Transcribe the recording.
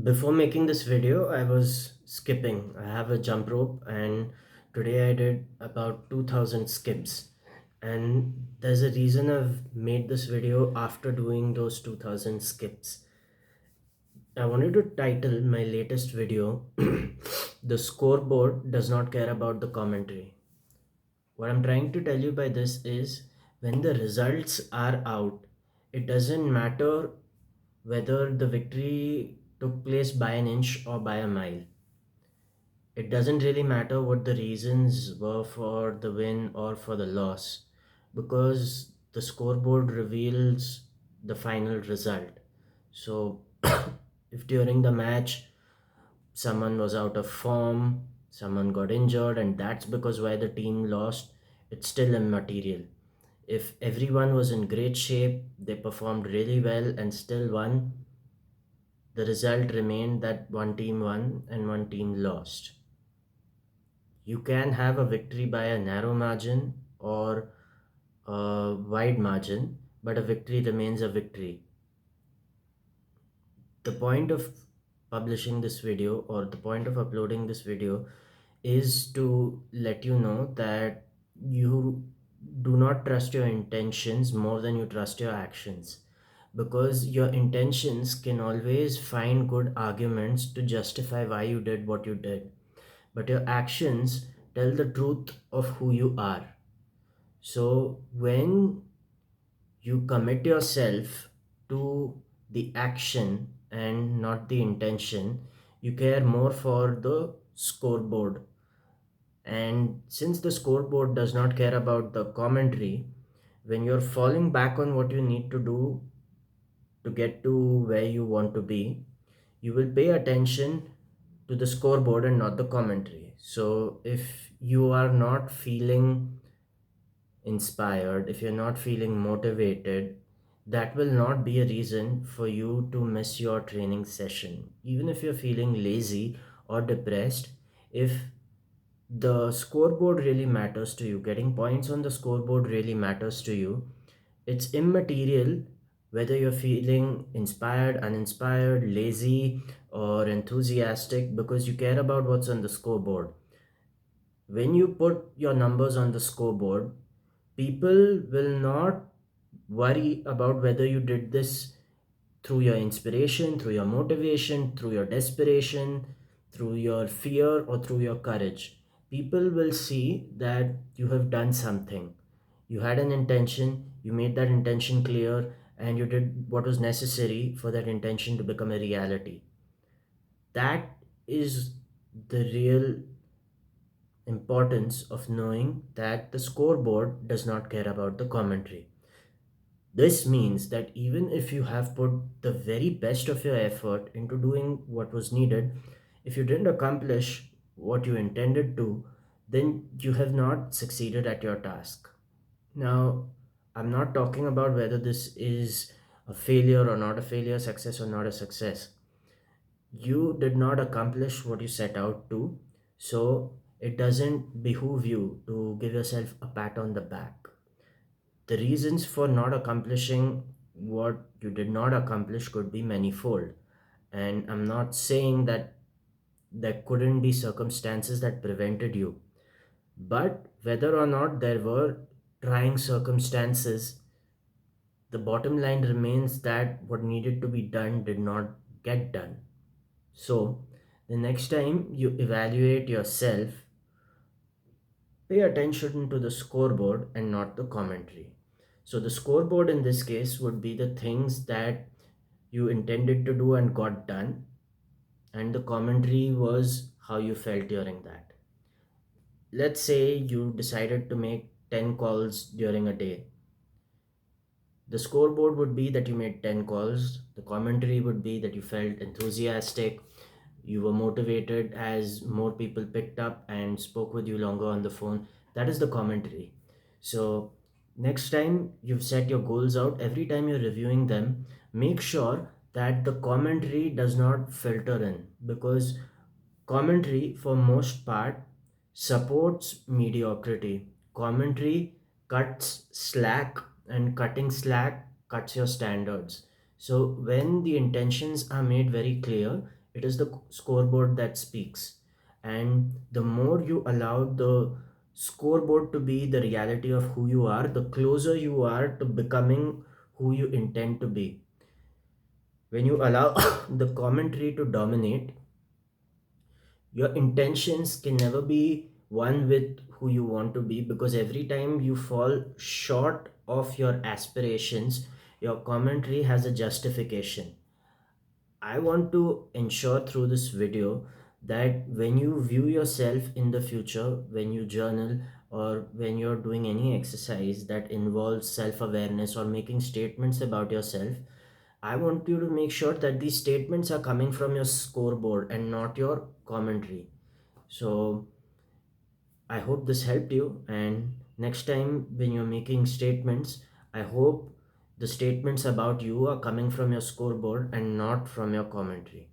Before making this video, I was skipping. I have a jump rope, and today I did about 2000 skips. And there's a reason I've made this video after doing those 2000 skips. I wanted to title my latest video The Scoreboard Does Not Care About the Commentary. What I'm trying to tell you by this is when the results are out, it doesn't matter whether the victory took place by an inch or by a mile. It doesn't really matter what the reasons were for the win or for the loss because the scoreboard reveals the final result. So, if during the match someone was out of form, someone got injured, and that's because why the team lost, it's still immaterial. If everyone was in great shape, they performed really well and still won, the result remained that one team won and one team lost. You can have a victory by a narrow margin or a wide margin, but a victory remains a victory. The point of publishing this video or the point of uploading this video is to let you know that you do not trust your intentions more than you trust your actions, because your intentions can always find good arguments to justify why you did what you did, but your actions tell the truth of who you are. So when you commit yourself to the action and not the intention, you care more for the scoreboard. And since the scoreboard does not care about the commentary, when you're falling back on what you need to do to get to where you want to be, you will pay attention to the scoreboard and not the commentary. So if you are not feeling inspired, if you're not feeling motivated, that will not be a reason for you to miss your training session. Even if you're feeling lazy or depressed, if the scoreboard really matters to you, getting points on the scoreboard really matters to you, it's immaterial whether you're feeling inspired, uninspired, lazy, or enthusiastic, because you care about what's on the scoreboard. When you put your numbers on the scoreboard, people will not worry about whether you did this through your inspiration, through your motivation, through your desperation, through your fear, or through your courage. People will see that you have done something. You had an intention, you made that intention clear, and you did what was necessary for that intention to become a reality. That is the real importance of knowing that the scoreboard does not care about the commentary. This means that even if you have put the very best of your effort into doing what was needed, if you didn't accomplish what you intended to, then you have not succeeded at your task. Now, I'm not talking about whether this is a failure or not a failure, success or not a success. You did not accomplish what you set out to, so it doesn't behoove you to give yourself a pat on the back. The reasons for not accomplishing what you did not accomplish could be manifold. And I'm not saying that there couldn't be circumstances that prevented you. But whether or not there were trying circumstances, the bottom line remains that what needed to be done did not get done. So, the next time you evaluate yourself, pay attention to the scoreboard and not the commentary. So, the scoreboard in this case would be the things that you intended to do and got done, and the commentary was how you felt during that. Let's say you decided to make 10 calls during a day. The scoreboard would be that you made 10 calls, the commentary would be that you felt enthusiastic, you were motivated as more people picked up and spoke with you longer on the phone. That is the commentary. So next time you've set your goals out, every time you're reviewing them, make sure that the commentary does not filter in, because commentary for most part supports mediocrity. Commentary cuts slack, and cutting slack cuts your standards. So when the intentions are made very clear, It is the scoreboard that speaks. And the more you allow the scoreboard to be the reality of who you are, the closer you are to becoming who you intend to be. When you allow the commentary to dominate, your intentions can never be one with who you want to be, because every time you fall short of your aspirations, your commentary has a justification. I want to ensure through this video that when you view yourself in the future, when you journal, or when you're doing any exercise that involves self awareness or making statements about yourself, I want you to make sure that these statements are coming from your scoreboard and not your commentary. So, I hope this helped you. And next time when you're making statements, I hope the statements about you are coming from your scoreboard and not from your commentary.